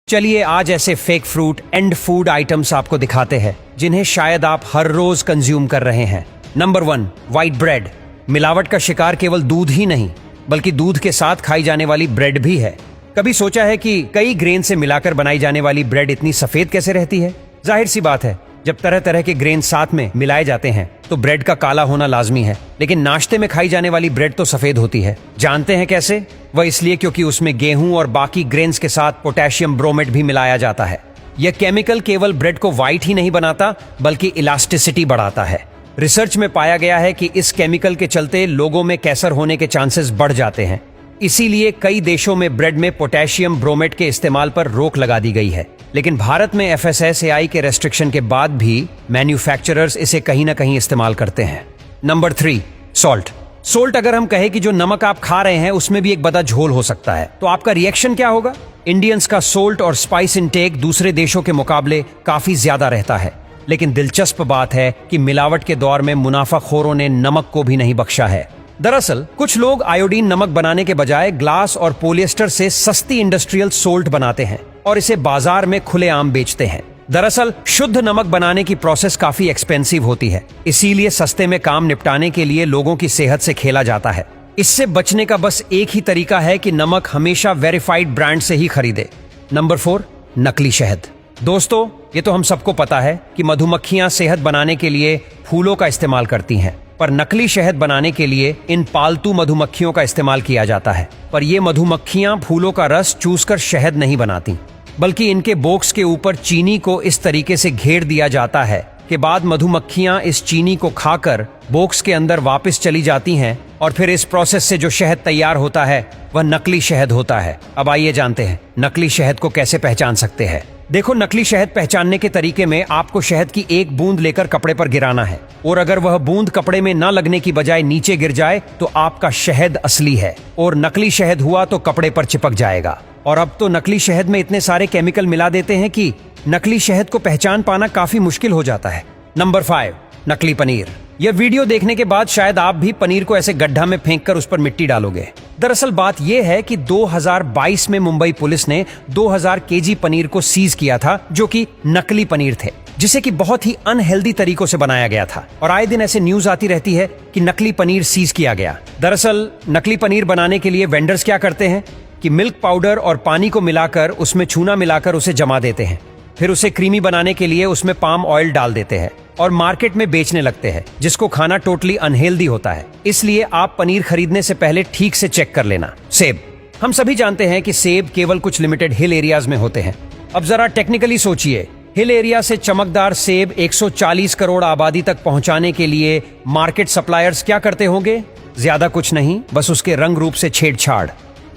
चलिए आज ऐसे fake fruit and food items आपको दिखाते हैं जिन्हें शायद आप हर रोज कंज्यूम कर रहे हैं। Number 1, white bread. मिलावट का शिकार केवल दूध ही नहीं बल्कि दूध के साथ खाई जाने वाली ब्रेड भी है। कभी सोचा है कि कई ग्रेन से मिलाकर बनाई जाने वाली ब्रेड इतनी सफेद कैसे रहती है? जाहिर सी बात है, जब तरह तरह के ग्रेन साथ में मिलाए जाते हैं तो ब्रेड का काला होना लाजमी है, लेकिन नाश्ते में खाई जाने वाली ब्रेड तो सफेद होती है। जानते हैं कैसे? वह इसलिए क्योंकि उसमें गेहूं और बाकी ग्रेन्स के साथ पोटेशियम ब्रोमेट भी मिलाया जाता है। यह केमिकल केवल ब्रेड को व्हाइट ही नहीं बनाता बल्कि इलास्टिसिटी बढ़ाता है। रिसर्च में पाया गया है कि इस केमिकल के चलते लोगों में कैंसर होने के चांसेस बढ़ जाते हैं। इसीलिए कई देशों में ब्रेड में पोटेशियम ब्रोमेट के इस्तेमाल पर रोक लगा दी गई है, लेकिन भारत में FSSAI के रेस्ट्रिक्शन के बाद भी मैन्युफैक्चरर्स इसे कहीं ना कहीं इस्तेमाल करते हैं। Number 3, salt. सोल्ट अगर हम कहें कि जो नमक आप खा रहे हैं उसमें भी एक बड़ा झोल हो सकता है, तो आपका रिएक्शन क्या होगा? इंडियंस का सोल्ट और स्पाइस इनटेक दूसरे देशों के मुकाबले काफी ज्यादा रहता है, लेकिन दिलचस्प बात है कि मिलावट के दौर में मुनाफाखोरों ने नमक को भी नहीं बख्शा है। दरअसल कुछ लोग आयोडीन नमक बनाने के बजाय ग्लास और पॉलिएस्टर से सस्ती इंडस्ट्रियल सोल्ट बनाते हैं और इसे बाजार में खुलेआम बेचते हैं। दरअसल शुद्ध नमक बनाने की प्रोसेस काफी एक्सपेंसिव होती है, इसीलिए सस्ते में काम निपटाने के लिए लोगों की सेहत से खेला जाता है। इससे बचने का बस एक ही तरीका है कि नमक हमेशा वेरीफाइड ब्रांड से ही खरीदे। नंबर 4, नकली शहद। दोस्तों, ये तो हम सबको पता है कि मधुमक्खियां सेहत बनाने के लिए फूलों का इस्तेमाल करती हैं, पर नकली शहद बनाने के लिए इन पालतू मधुमक्खियों का इस्तेमाल किया जाता है। पर ये मधुमक्खियां फूलों का रस चूसकर शहद नहीं बनाती, बल्कि इनके बॉक्स के ऊपर चीनी को इस तरीके से घेर दिया जाता है कि बाद मधुमक्खियां इस चीनी को खाकर बॉक्स के अंदर वापस चली जाती हैं और फिर इस प्रोसेस से जो शहद तैयार होता है वह नकली शहद होता है। अब आइए जानते हैं नकली शहद को कैसे पहचान सकते हैं। देखो, नकली शहद पहचानने के तरीके में आपको शहद की एक बूंद लेकर कपड़े पर गिराना है, और अगर वह बूंद कपड़े में न लगने की बजाय नीचे गिर जाए तो आपका शहद असली है, और नकली शहद हुआ तो कपड़े पर चिपक जाएगा। और अब तो नकली शहद में इतने सारे केमिकल मिला देते हैं कि नकली शहद को पहचान पाना काफी मुश्किल हो जाता है। नंबर 5, नकली पनीर। यह वीडियो देखने के बाद शायद आप भी पनीर को ऐसे गड्ढा में फेंककर उस पर मिट्टी डालोगे। दरअसल बात यह है कि 2022 में मुंबई पुलिस ने 2000 केजी पनीर को सीज किया था, जो कि नकली पनीर थे, जिसे कि बहुत ही अनहेल्दी तरीकों से बनाया गया था। और आए दिन ऐसे न्यूज आती रहती है कि नकली पनीर सीज किया गया। दरअसल नकली पनीर बनाने के लिए वेंडर्स क्या करते हैं कि मिल्क पाउडर और पानी को मिलाकर उसमें चूना मिलाकर उसे जमा देते हैं, फिर उसे क्रीमी बनाने के लिए उसमें पाम ऑयल डाल देते हैं और मार्केट में बेचने लगते हैं, जिसको खाना टोटली अनहेल्दी होता है। इसलिए आप पनीर खरीदने से पहले ठीक से चेक कर लेना। सेब। हम सभी जानते हैं कि सेब केवल कुछ लिमिटेड हिल एरियाज में होते हैं। अब जरा टेक्निकली सोचिए, हिल एरिया से चमकदार सेब 140 करोड़ आबादी तक पहुंचाने के लिए मार्केट सप्लायर्स क्या करते होंगे? ज्यादा कुछ नहीं, बस उसके रंग रूप से छेड़छाड़।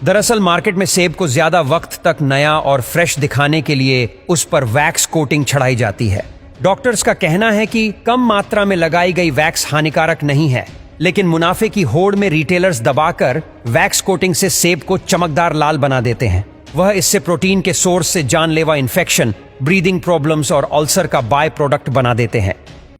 दरअसल मार्केट में सेब को ज्यादा वक्त तक नया और फ्रेश दिखाने के लिए उस पर वैक्स कोटिंग चढ़ाई जाती है। डॉक्टर्स का कहना है कि कम मात्रा में लगाई गई वैक्स हानिकारक नहीं है, लेकिन मुनाफे की होड़ में रिटेलर्स दबाकर वैक्स कोटिंग से सेब को चमकदार लाल बना देते हैं। वह इससे प्रोटीन के सोर्स से जानलेवा इन्फेक्शन, ब्रीदिंग प्रॉब्लम्स और अल्सर का बाय प्रोडक्ट बना देते हैं।